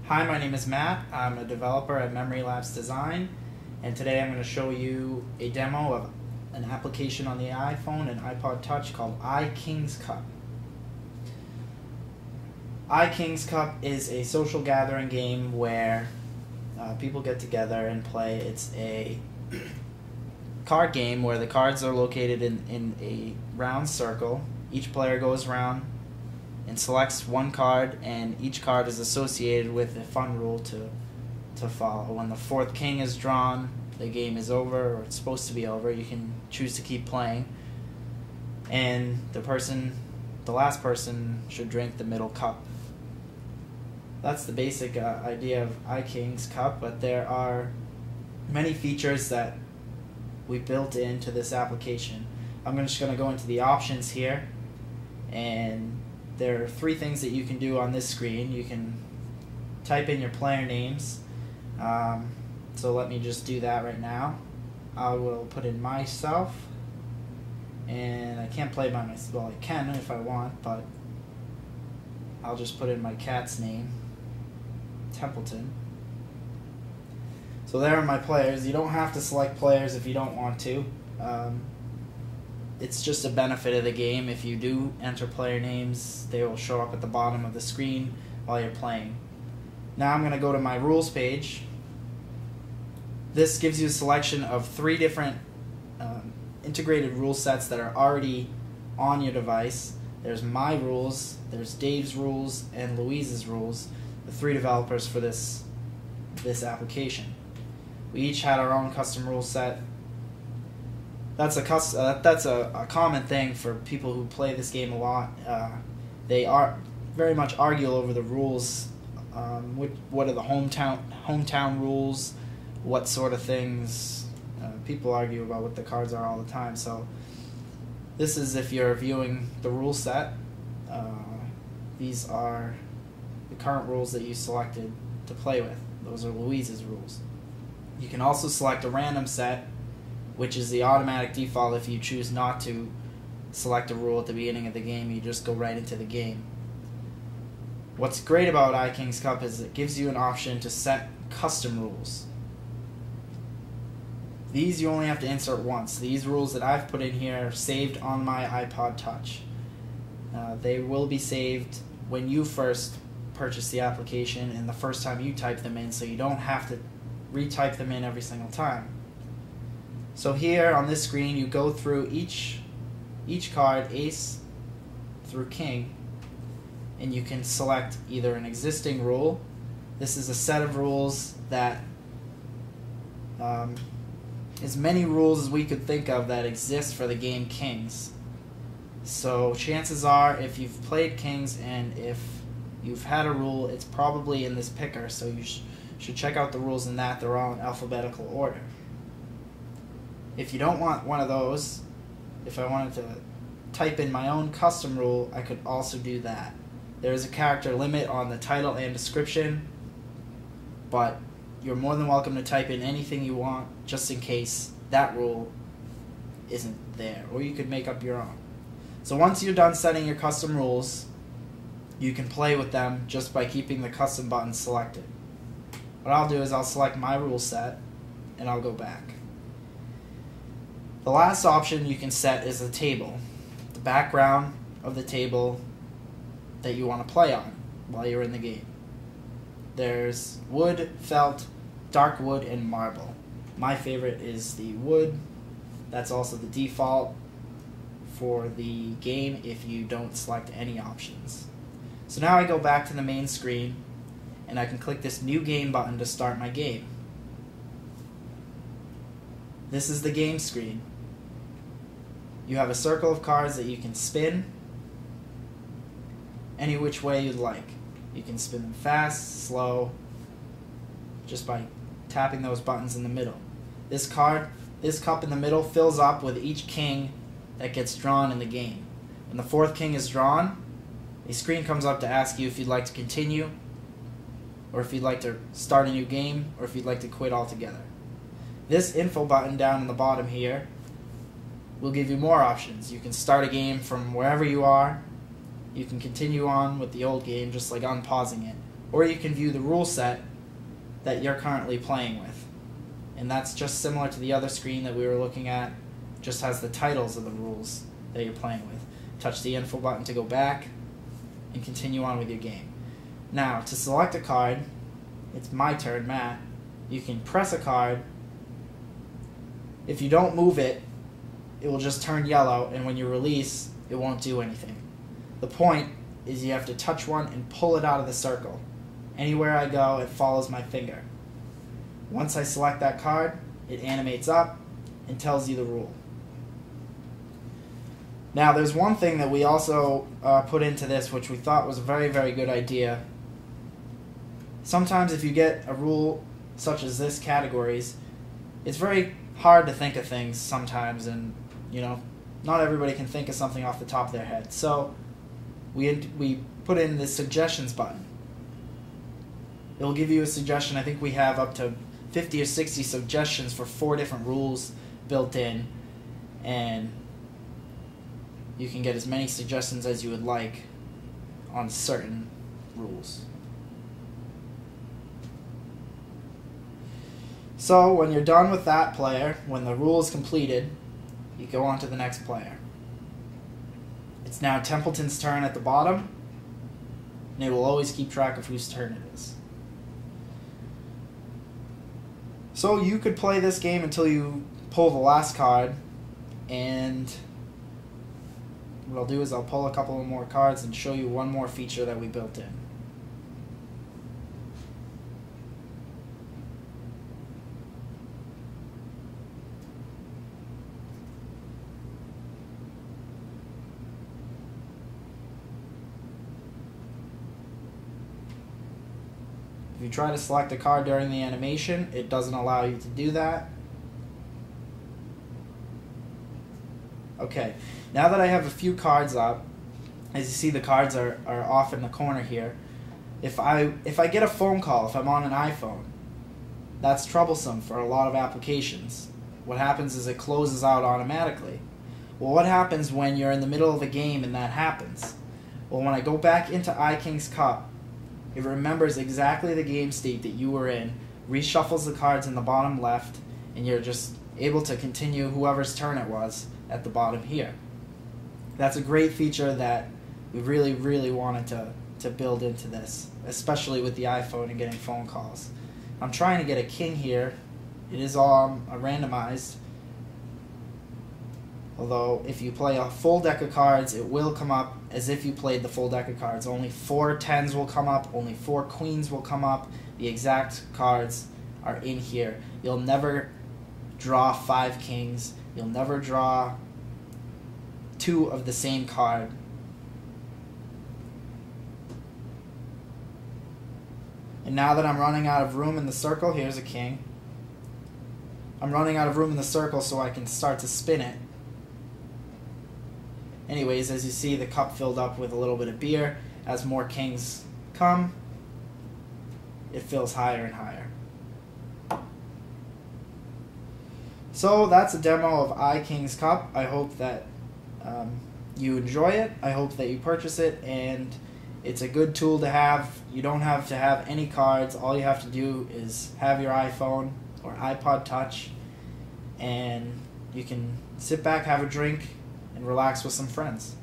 Hi, my name is Matt. I'm a developer at Memory Labs Design, and today I'm going to show you a demo of an application on the iPhone and iPod Touch called iKingsCup. iKingsCup is a social gathering game where people get together and play. It's a card game where the cards are located in a round circle. Each player goes around and selects one card, and each card is associated with a fun rule to follow. When the fourth king is drawn, the game is over, or it's supposed to be over. You can choose to keep playing, and the last person should drink the middle cup. That's the basic idea of iKingsCup, but there are many features that we built into this application. I'm just going to go into the options here, and there are three things that you can do on this screen. You can type in your player names. So let me just do that right now. I will put in myself, and I can't play by myself. Well, I can if I want, but I'll just put in my cat's name, Templeton. So there are my players. You don't have to select players if you don't want to. It's just a benefit of the game. If you do enter player names, they will show up at the bottom of the screen while you're playing. Now I'm going to go to my rules page. This gives you a selection of three different integrated rule sets that are already on your device. There's my rules, there's Dave's rules, and Louise's rules, the three developers for this application. We each had our own custom rule set. That's a common thing for people who play this game a lot. They are very much argue over the rules. What are the hometown rules? What sort of things? People argue about what the cards are all the time. So this is if you're viewing the rule set. These are the current rules that you selected to play with. Those are Louise's rules. You can also select a random set, which is the automatic default. If you choose not to select a rule at the beginning of the game, you just go right into the game. What's great about iKingsCup is it gives you an option to set custom rules. These you only have to insert once. These rules that I've put in here are saved on my iPod Touch. They will be saved when you first purchase the application and the first time you type them in, so you don't have to retype them in every single time. So here on this screen, you go through each card, ace through king, and you can select either an existing rule. This is a set of rules that as many rules as we could think of that exist for the game Kings. So chances are, if you've played Kings and if you've had a rule, it's probably in this picker, so you should check out the rules in that. They're all in alphabetical order. If you don't want one of those, if I wanted to type in my own custom rule, I could also do that. There is a character limit on the title and description, but you're more than welcome to type in anything you want just in case that rule isn't there, or you could make up your own. So once you're done setting your custom rules, you can play with them just by keeping the custom button selected. What I'll do is I'll select my rule set and I'll go back. The last option you can set is the table, the background of the table that you want to play on while you're in the game. There's wood, felt, dark wood, and marble. My favorite is the wood. That's also the default for the game if you don't select any options. So now I go back to the main screen and I can click this new game button to start my game. This is the game screen. You have a circle of cards that you can spin any which way you'd like. You can spin them fast, slow, just by tapping those buttons in the middle. This cup in the middle fills up with each king that gets drawn in the game. When the fourth king is drawn, a screen comes up to ask you if you'd like to continue, or if you'd like to start a new game, or if you'd like to quit altogether. This info button down in the bottom here will give you more options. You can start a game from wherever you are. You can continue on with the old game just like unpausing it, or you can view the rule set that you're currently playing with. And that's just similar to the other screen that we were looking at, just has the titles of the rules that you're playing with. Touch the info button to go back and continue on with your game. Now, to select a card, it's my turn, Matt. You can press a card. If you don't move it, it will just turn yellow, and when you release, it won't do anything. The point is you have to touch one and pull it out of the circle. Anywhere I go, it follows my finger. Once I select that card, it animates up and tells you the rule. Now, there's one thing that we also put into this, which we thought was a very, very good idea. Sometimes if you get a rule such as this categories, it's very hard to think of things sometimes, and not everybody can think of something off the top of their head. So we put in the suggestions button. It'll give you a suggestion. I think we have up to 50 or 60 suggestions for 4 different rules built in, and you can get as many suggestions as you would like on certain rules. So when you're done with that player, when the rule is completed, you go on to the next player. It's now Templeton's turn at the bottom, and it will always keep track of whose turn it is. So you could play this game until you pull the last card, and what I'll do is I'll pull a couple of more cards and show you one more feature that we built in. If you try to select a card during the animation, it doesn't allow you to do that. Okay, now that I have a few cards up, as you see the cards are off in the corner here, if I get a phone call, if I'm on an iPhone, that's troublesome for a lot of applications. What happens is it closes out automatically. Well, what happens when you're in the middle of a game and that happens? Well, when I go back into iKingsCup, it remembers exactly the game state that you were in, reshuffles the cards in the bottom left, and you're just able to continue whoever's turn it was at the bottom here. That's a great feature that we really, really wanted to build into this, especially with the iPhone and getting phone calls. I'm trying to get a king here. It is all randomized. Although, if you play a full deck of cards, it will come up as if you played the full deck of cards. Only 4 10s will come up, only 4 queens will come up. The exact cards are in here. You'll never draw 5 kings. You'll never draw 2 of the same card. And now that I'm running out of room in the circle, here's a king. I'm running out of room in the circle so I can start to spin it. Anyways, as you see, the cup filled up with a little bit of beer. As more kings come, it fills higher and higher. So that's a demo of iKingsCup. I hope that you enjoy it. I hope that you purchase it, and it's a good tool to have. You don't have to have any cards. All you have to do is have your iPhone or iPod Touch, and you can sit back, have a drink, and relax with some friends.